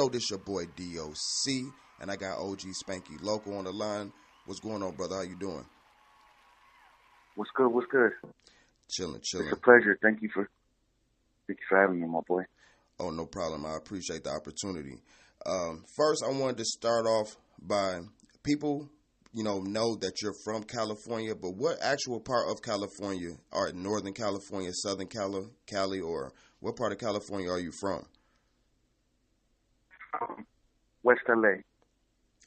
yo, this your boy DOC, and I got OG Spanky Loco on the line. What's going on, brother? How you doing? What's good? What's good? Chilling. It's a pleasure. Thank you for having me, my boy. Oh, no problem. I appreciate the opportunity. First, I wanted to start off by people, know that you're from California, but what actual part of California, or Northern California, Southern Cali, or what part of California are you from? West LA.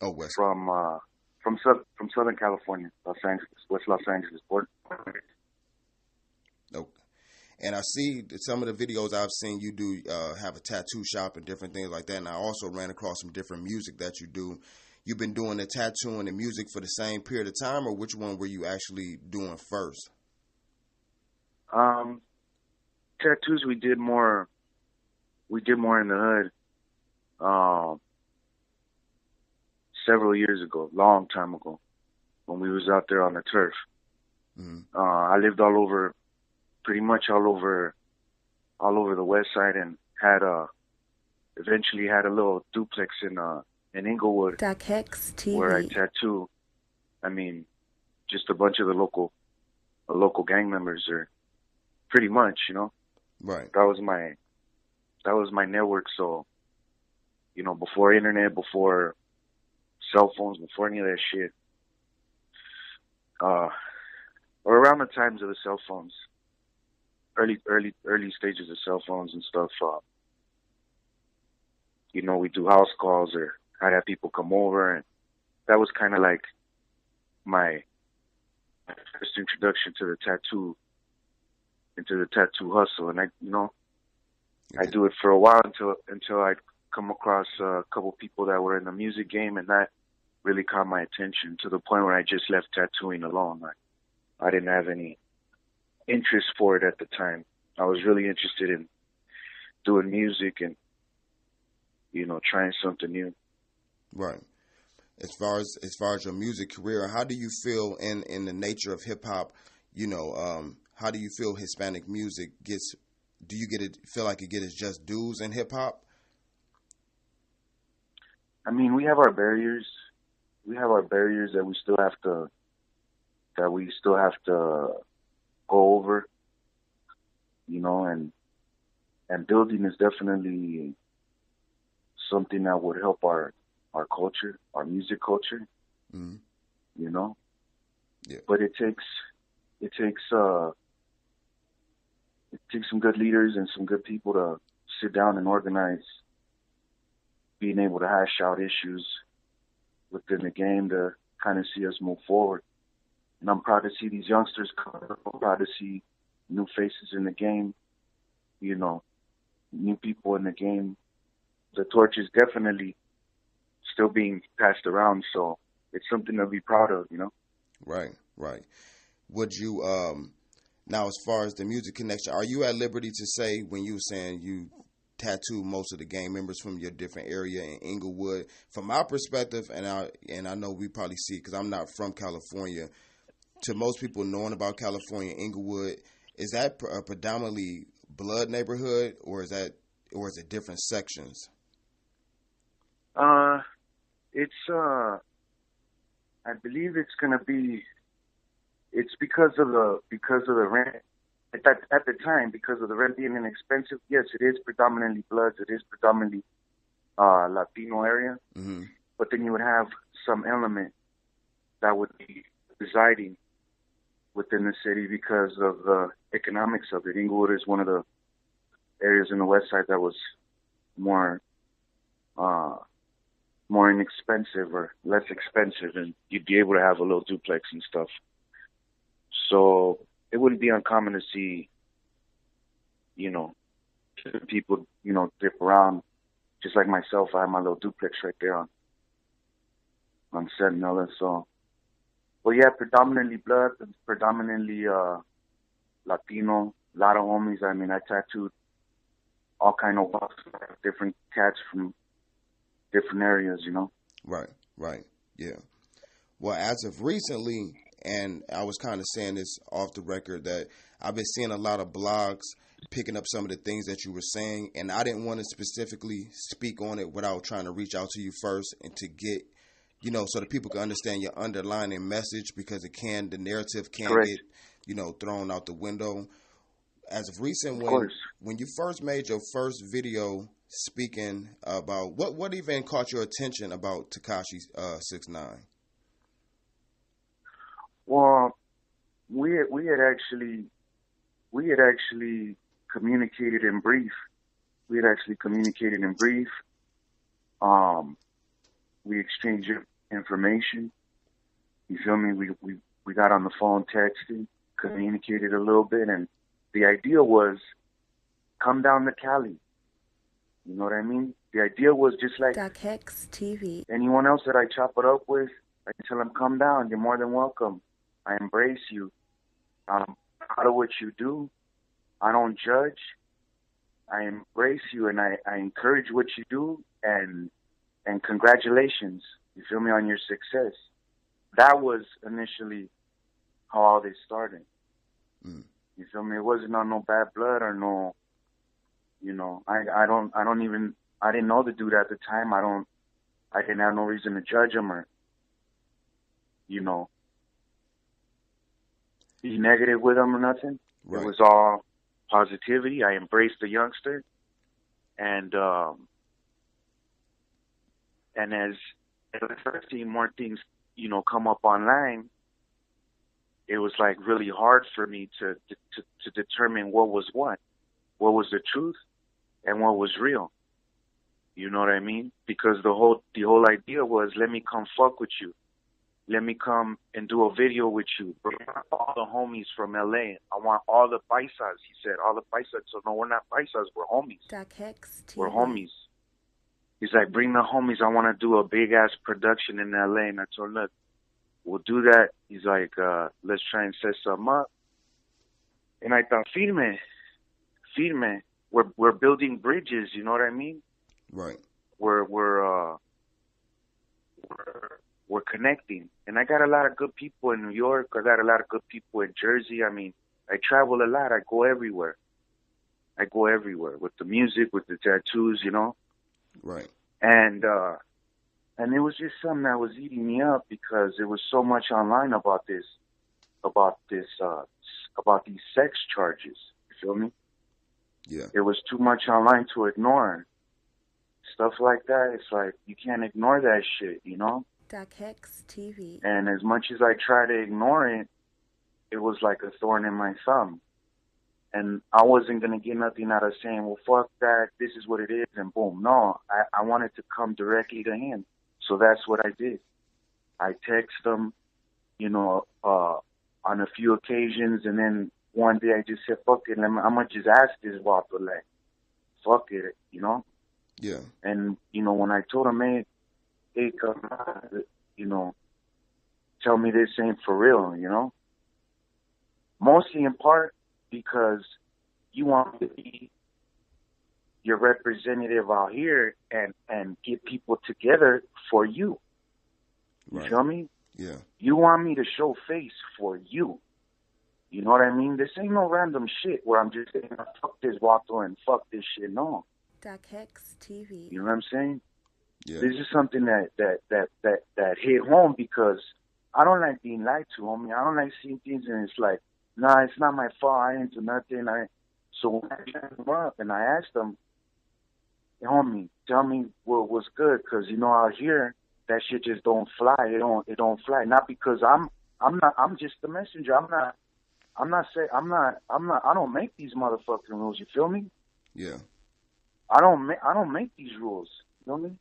Oh, West. From Southern California, Los Angeles, West Los Angeles, born. Okay. And I see that some of the videos I've seen you do have a tattoo shop and different things like that. And I also ran across some different music that you do. You've been doing the tattooing and music for the same period of time, or which one were you actually doing first? Tattoos we did more in the hood. Several years ago, long time ago, when we was out there on the turf. Mm-hmm. I lived pretty much all over the west side, and eventually had a little duplex in Inglewood. Doc Hicks TV. Where I tattoo. I mean, just a bunch of the local gang members, or pretty much, Right. That was my network. So, before internet, before cell phones, before any of that shit, or around the times of the cell phones, early stages of cell phones and stuff, we do house calls, or I'd have people come over, and that was kind of like my first introduction to the tattoo hustle. And I do it for a while until I'd come across a couple people that were in the music game, and that really caught my attention to the point where I just left tattooing alone. I didn't have any interest for it at the time. I was really interested in doing music and, trying something new. Right. As far as your music career, how do you feel in the nature of hip hop? How do you feel Hispanic music gets? Do you feel like it gets just dues in hip hop? I mean, we have our barriers. We have our barriers that we still have to go over. And building is definitely something that would help our culture, our music culture. Mm-hmm. Yeah. But it takes some good leaders and some good people to sit down and organize, being able to hash out issues within the game to kind of see us move forward. And I'm proud to see these youngsters come up. I'm proud to see new faces in the game, new people in the game. The torch is definitely still being passed around, so it's something to be proud of, Right. Would you, now as far as the music connection, are you at liberty to say, when you were saying you tattoo most of the gang members from your different area in Inglewood, from my perspective, and I know we probably see, because I'm not from California, to most people knowing about California, Inglewood, is that a predominantly blood neighborhood, or is it different sections? I believe it's gonna be. It's because of the rent at the time, because of the rent being inexpensive. Yes, it is predominantly Bloods. It is predominantly Latino area. Mm-hmm. But then you would have some element that would be residing within the city because of the economics of it. Inglewood is one of the areas in the west side that was more inexpensive or less expensive, and you'd be able to have a little duplex and stuff. So it wouldn't be uncommon to see, people, dip around. Just like myself, I have my little duplex right there on Sentinel. And so, well, yeah, predominantly blood, predominantly Latino, a lot of homies. I mean, I tattooed all kind of different cats from different areas, Right, yeah. Well, as of recently, and I was kind of saying this off the record, that I've been seeing a lot of blogs picking up some of the things that you were saying, and I didn't want to specifically speak on it without trying to reach out to you first and to get, so that people can understand your underlying message, because the narrative can Correct. get, thrown out the window. As of recent, Of course. when you first made your first video speaking about what even caught your attention about Tekashi 69? Well, we had actually communicated in brief. We exchanged information. You feel me? We got on the phone, texting, communicated a little bit, and the idea was come down to Cali. You know what I mean? The idea was just like Doc Hicks TV. Anyone else that I chop it up with, I tell them, come down. You're more than welcome. I embrace you. I'm proud of what you do. I don't judge. I embrace you, and I encourage what you do, and congratulations, you feel me, on your success. That was initially how all this started. Mm. You feel me? It wasn't on no bad blood or no, I didn't know the dude at the time. I didn't have no reason to judge him or, be negative with him or nothing. Right. It was all positivity. I embraced the youngster, and as I started seeing more things, come up online, it was like really hard for me to determine what was was the truth, and what was real. You know what I mean? Because the whole idea was, let me come fuck with you. Let me come and do a video with you. Bring all the homies from LA. I want all the paisas, he said. All the paisas. So no, we're not paisas. We're homies. Doc Hicks TV. We're homies. He's like, bring the homies. I want to do a big-ass production in LA. And I told him, look, we'll do that. He's like, let's try and set something up. And I thought, firme. We're building bridges. You know what I mean? Right. We're connecting. And I got a lot of good people in New York. I got a lot of good people in Jersey. I mean, I travel a lot. I go everywhere with the music, with the tattoos, Right. And it was just something that was eating me up, because there was so much online about these sex charges. You feel me? Yeah. There was too much online to ignore. Stuff like that, it's like, you can't ignore that shit, Doc Hicks TV. And as much as I try to ignore it, it was like a thorn in my thumb. And I wasn't going to get nothing out of saying, well, fuck that, this is what it is, and boom. No, I wanted to come directly to him. So that's what I did. I text him, on a few occasions, and then one day I just said, fuck it, I'm going to just ask this Walter, like, fuck it, Yeah. And, when I told him, hey, come on, tell me this ain't for real, mostly in part because you want to be your representative out here and get people together for you. You Right. feel me? Yeah. You want me to show face for you. You know what I mean? This ain't no random shit where I'm just saying, fuck this Walter and fuck this shit. No. Doc Hicks TV. You know what I'm saying? Yeah. This is something that hit home, because I don't like being lied to, homie. I don't like seeing things and it's like, nah, it's not my fault. I didn't do nothing. So when I called him up and I asked him, hey, homie, tell me what was good, because out here that shit just don't fly. It don't fly. Not because I'm just the messenger. I don't make these motherfucking rules. You feel me? Yeah. I don't make these rules. You feel me?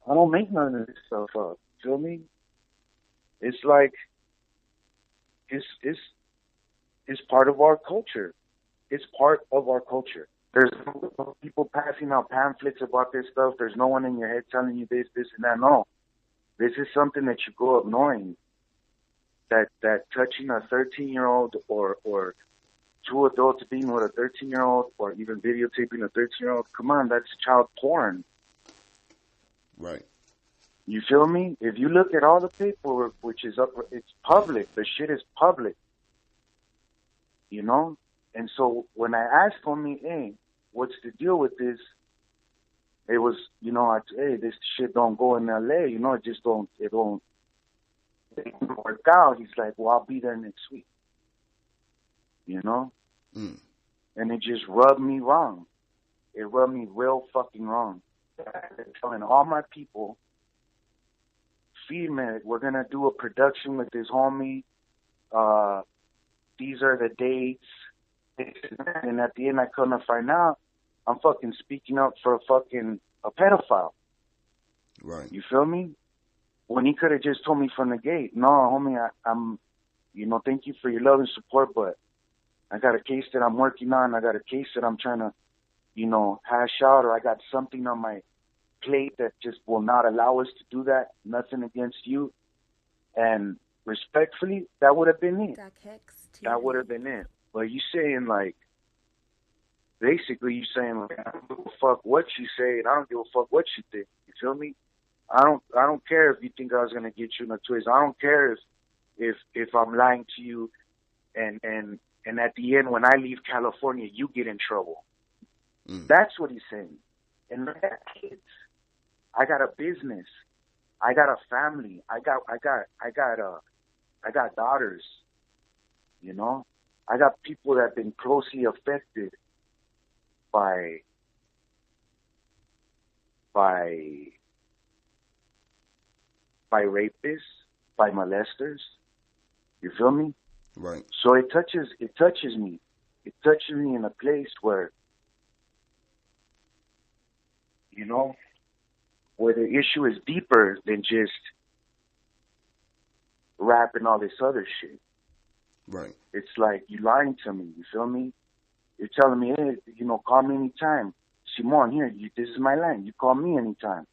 I don't make none of this stuff up. You feel me? It's like it's part of our culture. It's part of our culture. There's no people passing out pamphlets about this stuff. There's no one in your head telling you this, and that. No. This is something that you grow up knowing. That touching a 13-year-old or two adults being with a 13-year-old, or even videotaping a 13-year-old, come on, that's child porn. Right. You feel me? If you look at all the paperwork, which is up, it's public. The shit is public. You know? And so when I asked homie, hey, what's the deal with this? It was, you know, hey, this shit don't go in LA, you know, it don't work out. He's like, well, I'll be there next week. You know? Mm. And it just rubbed me wrong. It rubbed me real fucking wrong. I'm telling all my people, female, we're going to do a production with this homie. These are the dates. And at the end, I come to find out I'm fucking speaking up for a pedophile. Right. You feel me? When he could have just told me from the gate, no, homie, I'm, you know, thank you for your love and support, but I got a case that I'm working on. I got a case that I'm trying to, you know, hash out, or I got something on my plate that just will not allow us to do that. Nothing against you. And respectfully, that would have been it. Doc Hicks TV. That would have been it. But you saying, like, basically you saying, like, I don't give a fuck what you say, and I don't give a fuck what you think. You feel me? I don't care if you think I was gonna get you in a twist. I don't care if I'm lying to you, and at the end when I leave California, you get in trouble. Mm. That's what he's saying. And I got kids. I got a business. I got a family. I got daughters. You know, I got people that have been closely affected by rapists, by molesters. You feel me? Right. So it touches me. It touches me in a place where, you know, where the issue is deeper than just rap and all this other shit. Right. It's like you lying to me. You feel me? You're telling me, hey, you know, call me anytime. Simon, here, this is my line. You call me anytime.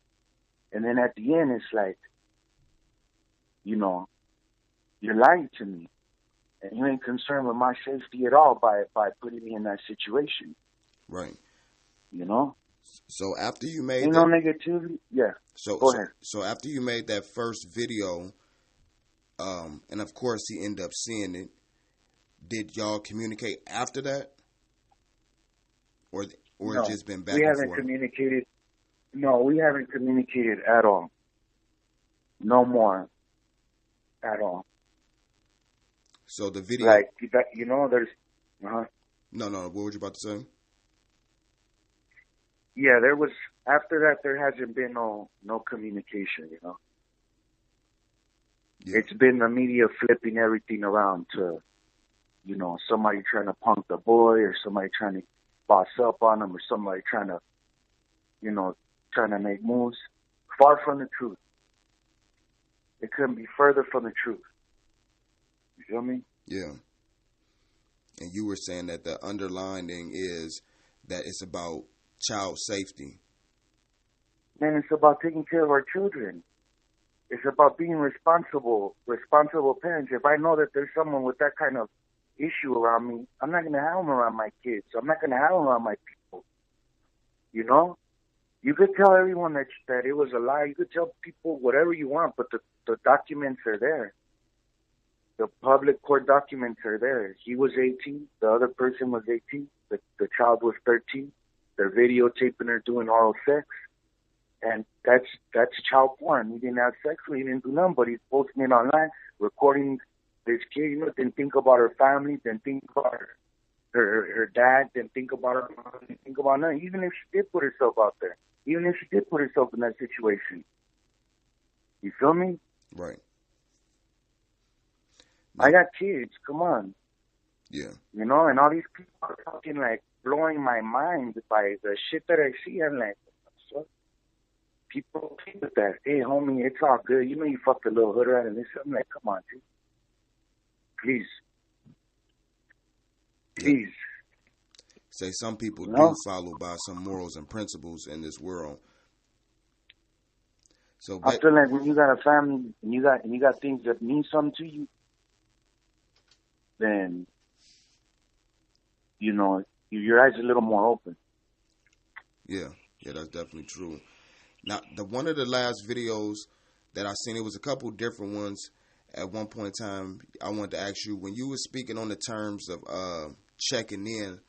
And then at the end, it's like, you know, you're lying to me. And you ain't concerned with my safety at all by putting me in that situation. Right. You know? So after you made ain't no negativity. Yeah. Go ahead. So after you made that first video, and of course he ended up seeing it, did y'all communicate after that? Or no, it just been back we and haven't forth? communicated. No, we haven't communicated at all. No more. At all. So the video, like that, you know, there's. No. What were you about to say? Yeah, there was. After that, there hasn't been no communication. You know. Yeah. It's been the media flipping everything around to, you know, somebody trying to punk the boy, or somebody trying to boss up on him, or somebody trying to, you know, trying to make moves. Far from the truth. It couldn't be further from the truth. You feel me? Yeah. And you were saying that the underlining is that it's about child safety. Man, it's about taking care of our children. It's about being responsible parents. If I know that there's someone with that kind of issue around me, I'm not going to have them around my kids. I'm not going to have them around my people. You know? You could tell everyone that it was a lie. You could tell people whatever you want, but the documents are there. The public court documents are there. He was 18. The other person was 18. The child was 13. They're videotaping her doing oral sex. And that's child porn. He didn't have sex with her. He didn't do nothing, but he's posting it online, recording this kid. You know, didn't think about her family, didn't think about her dad, didn't think about her mom, didn't think about nothing. Even if she did put herself out there. Even if she did put herself in that situation. You feel me? Right. I got kids. Come on. Yeah. You know, and all these people are fucking like blowing my mind by the shit that I see. I'm like, what? People think with that. Hey, homie, it's all good. You know you fucked a little hood rat and this. I'm like, come on, dude. Please. Please. Say some people do follow by some morals and principles in this world. So I feel like when you got a family and you got things that mean something to you, then you know your eyes are a little more open. Yeah, that's definitely true. Now, one of the last videos that I seen. It was a couple different ones. At one point in time, I wanted to ask you, when you were speaking on the terms of checking in,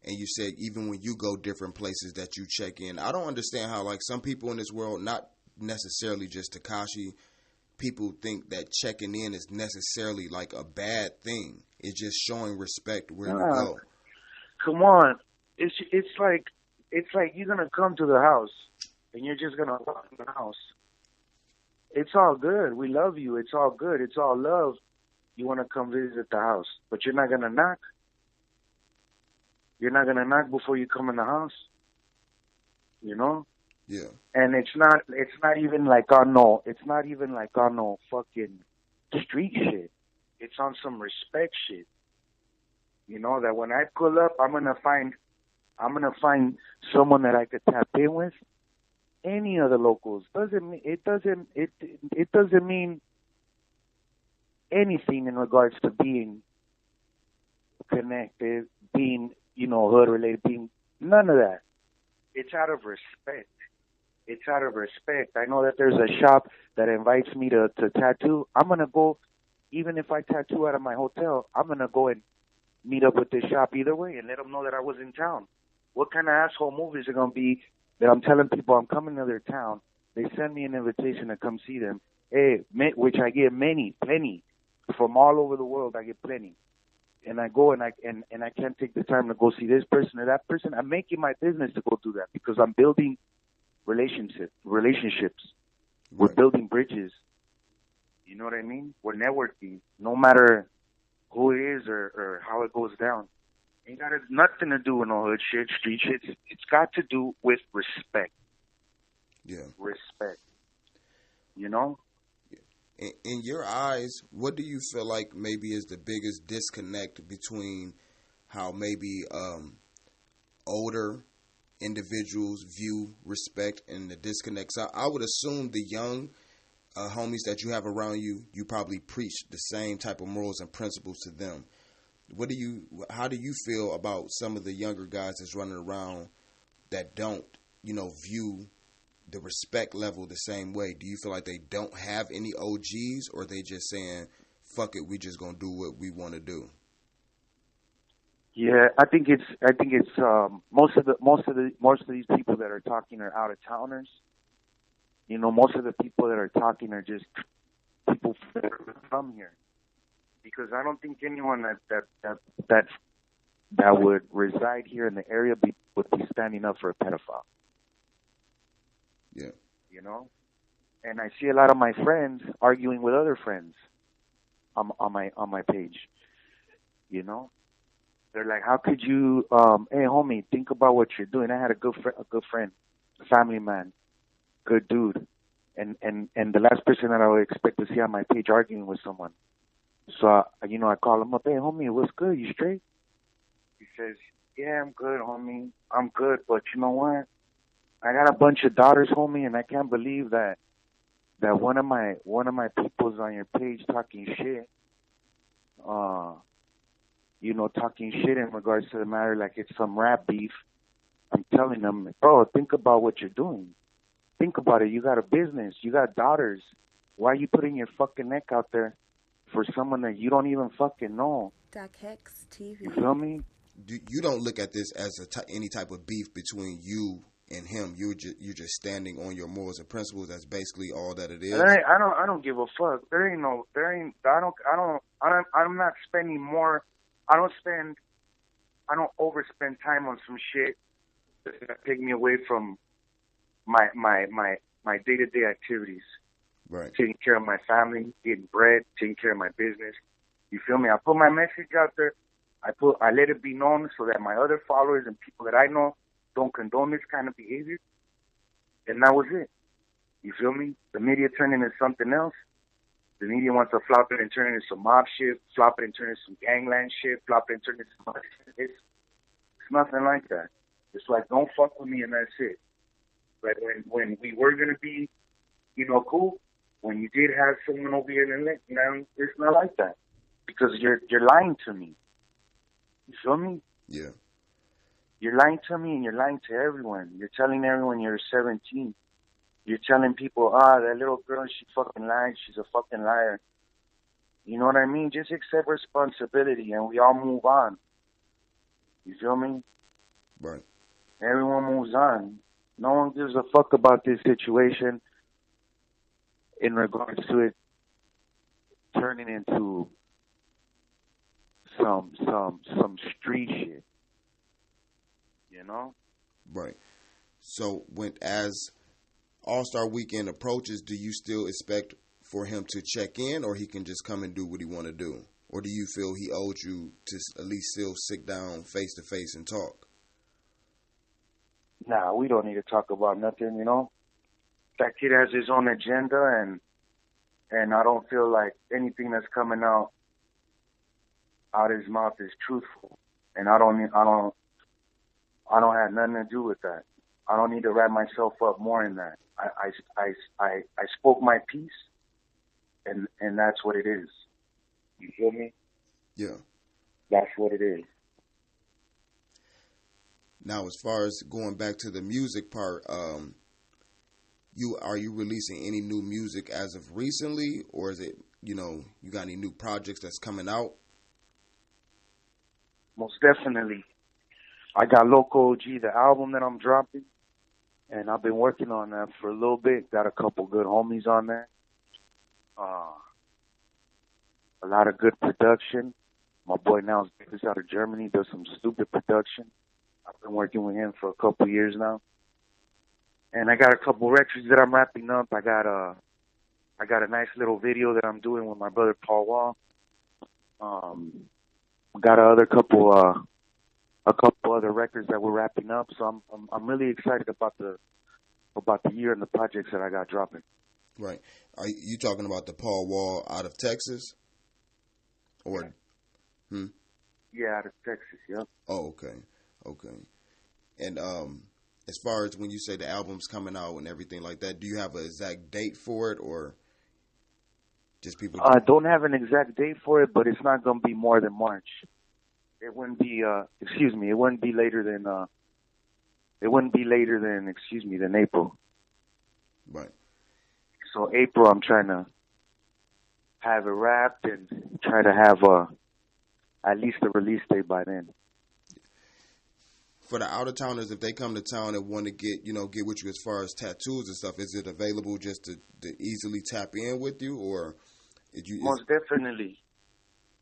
and you said even when you go different places that you check in. I don't understand how, like, some people in this world, not necessarily just Tekashi, people think that checking in is necessarily like a bad thing. It's just showing respect where you go. Come on. It's like you're gonna come to the house and you're just gonna walk in the house. It's all good. We love you. It's all good. It's all love. You want to come visit the house, but you're not gonna knock. You're not gonna knock before you come in the house. You know? Yeah. And it's not even like on no fucking street shit. It's on some respect shit. You know, that when I pull up, I'm gonna find someone that I could tap in with. Any of the locals it doesn't mean anything in regards to being connected, being, you know, hood related, being none of that. It's out of respect. It's out of respect. I know that there's a shop that invites me to tattoo. I'm gonna go, even if I tattoo out of my hotel. I'm gonna go and meet up with this shop either way and let them know that I was in town. What kind of asshole move is it gonna be that I'm telling people I'm coming to their town? They send me an invitation to come see them. Hey, which I get plenty from all over the world. I get plenty, and I go and I can't take the time to go see this person or that person. I'm making my business to go do that because I'm building relationships. Right. We're building bridges. You know what I mean? We're networking. No matter who it is or how it goes down. Ain't got nothing to do with no hood shit, street shit. It's got to do with respect. Yeah. Respect. You know? In your eyes, what do you feel like maybe is the biggest disconnect between how maybe older individuals view respect and the disconnects? I would assume the young homies that you have around you, you probably preach the same type of morals and principles to them. How do you feel about some of the younger guys that's running around that don't, you know, view the respect level the same way? Do you feel like they don't have any OGs, or they just saying, fuck it, we just gonna do what we want to do? Yeah, I think it's most of these people that are talking are out of towners. You know, most of the people that are talking are just people that are from here. Because I don't think anyone that would reside here in the area would be standing up for a pedophile. Yeah. You know? And I see a lot of my friends arguing with other friends on my page. You know? They're like, how could you hey homie, think about what you're doing. I had a good friend, a family man, good dude. And the last person that I would expect to see on my page arguing with someone. So, you know, I call him up, hey, homie, what's good? You straight? He says, yeah, I'm good, homie. I'm good, but you know what? I got a bunch of daughters, homie, and I can't believe that one of my people's on your page talking shit, you know, talking shit in regards to the matter like it's some rap beef. I'm telling them, bro, think about what you're doing. Think about it. You got a business. You got daughters. Why are you putting your fucking neck out there for someone that you don't even fucking know? Doc Hicks TV. You feel me? You don't look at this as any type of beef between you and him. You're just standing on your morals and principles. That's basically all that it is. I don't give a fuck. I'm not spending more. I don't overspend time on some shit that take me away from my day-to-day activities. Right. Taking care of my family, getting bread, taking care of my business. You feel me? I put my message out there. I let it be known so that my other followers and people that I know don't condone this kind of behavior. And that was it. You feel me? The media turned into something else. The media wants to flop it and turn it into some mob shit, flop it and turn it into some gangland shit, flop it and turn it into some other shit. It's nothing like that. It's like, don't fuck with me and that's it. But when we were going to be, you know, cool, when you did have someone over here in the you know, it's not like that. Because you're lying to me. You feel me? Yeah. You're lying to me and you're lying to everyone. You're telling everyone you're 17. You're telling people, that little girl, she fucking lied. She's a fucking liar. You know what I mean? Just accept responsibility and we all move on. You feel me? Right. Everyone moves on. No one gives a fuck about this situation in regards to it turning into some street shit. You know? Right. So as All-Star Weekend approaches, do you still expect for him to check in, or he can just come and do what he want to do? Or do you feel he owed you to at least still sit down face to face and talk? Nah, we don't need to talk about nothing, you know? That kid has his own agenda, and I don't feel like anything that's coming out his mouth is truthful. And I don't have nothing to do with that. I don't need to wrap myself up more in that. I spoke my piece, and that's what it is. You feel me? Yeah. That's what it is. Now, as far as going back to the music part, are you releasing any new music as of recently, or is it, you got any new projects that's coming out? Most definitely. I got Loco OG, the album that I'm dropping, and I've been working on that for a little bit. Got a couple good homies on there. A lot of good production. My boy now is out of Germany, does some stupid production. I've been working with him for a couple years now. And I got a couple records that I'm wrapping up. I got a nice little video that I'm doing with my brother Paul Wall. Got a couple other records that we're wrapping up. So I'm really excited about the year and the projects that I got dropping. Right. Are you talking about the Paul Wall out of Texas? Or Yeah, out of Texas, yep. Oh, okay. Okay. And as far as when you say the album's coming out and everything like that, do you have an exact date for it, or just people? I don't have an exact date for it, but it's not going to be more than March. It wouldn't be it wouldn't be later than than April. Right. So April, I'm trying to have it wrapped and try to have at least a release date by then. For the out-of-towners, if they come to town and want to get with you as far as tattoos and stuff, is it available just to easily tap in with you, or Most definitely.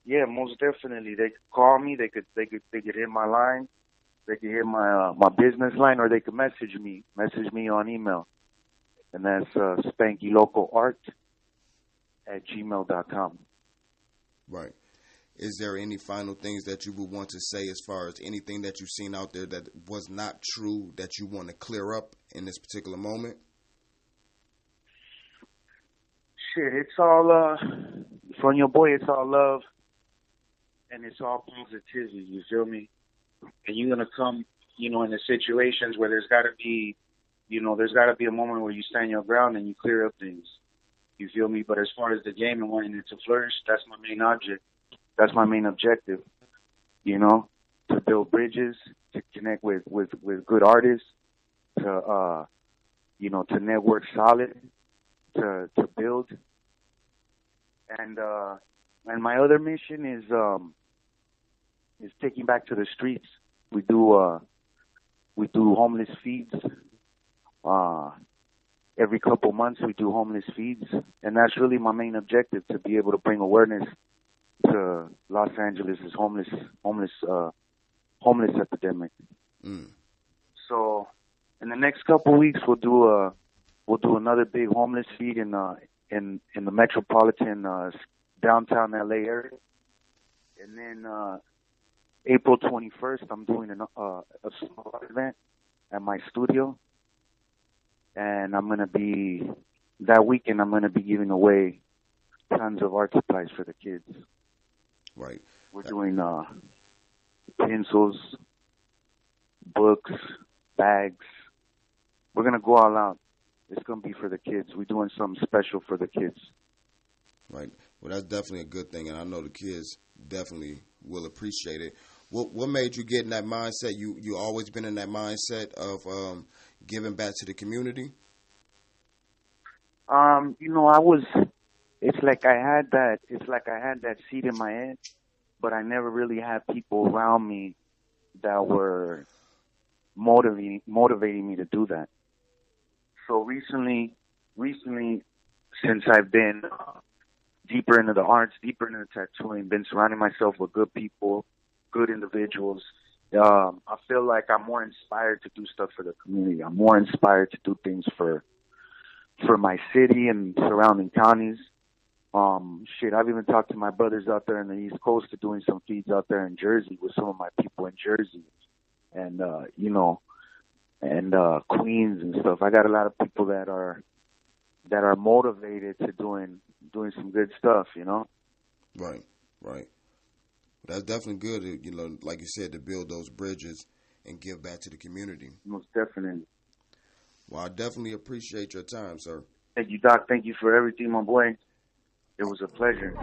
Yeah, most definitely. They could call me. They could hit my line. They could hit my business line, or they could message me on email, and that's spankylocoart@gmail.com. Right. Is there any final things that you would want to say as far as anything that you've seen out there that was not true that you want to clear up in this particular moment? Shit, it's all from your boy. It's all love, and it's all positivity. You feel me? And you're gonna come, in the situations where there's got to be a moment where you stand your ground and you clear up things. You feel me? But as far as the game and wanting it to flourish, that's my main object. That's my main objective. To build bridges, to connect with good artists, to network solid, to build. And my other mission is taking back to the streets. We do homeless feeds. Every couple months we do homeless feeds, and that's really my main objective, to be able to bring awareness to Los Angeles' homeless epidemic. So in the next couple weeks we'll do another big homeless feed in the metropolitan downtown LA area, and then April 21st I'm doing a small event at my studio, and that weekend I'm gonna be giving away tons of art supplies for the kids. Right. We're doing pencils, books, bags. We're gonna go all out. It's gonna be for the kids. We're doing something special for the kids. Right. Well, that's definitely a good thing, and I know the kids definitely will appreciate it. What made you get in that mindset? You always been in that mindset of giving back to the community? It's like I had that seed in my head, but I never really had people around me that were motivating me to do that. So recently, since I've been deeper into the arts, deeper into the tattooing, been surrounding myself with good people, good individuals, I feel like I'm more inspired to do stuff for the community. I'm more inspired to do things for my city and surrounding counties. I've even talked to my brothers out there in the East Coast to doing some feeds out there in Jersey with some of my people in Jersey and Queens and stuff. I got a lot of people that are motivated to doing some good stuff, Right. That's definitely good, like you said, to build those bridges and give back to the community. Most definitely. Well, I definitely appreciate your time, sir. Thank you, Doc. Thank you for everything, my boy. It was a pleasure.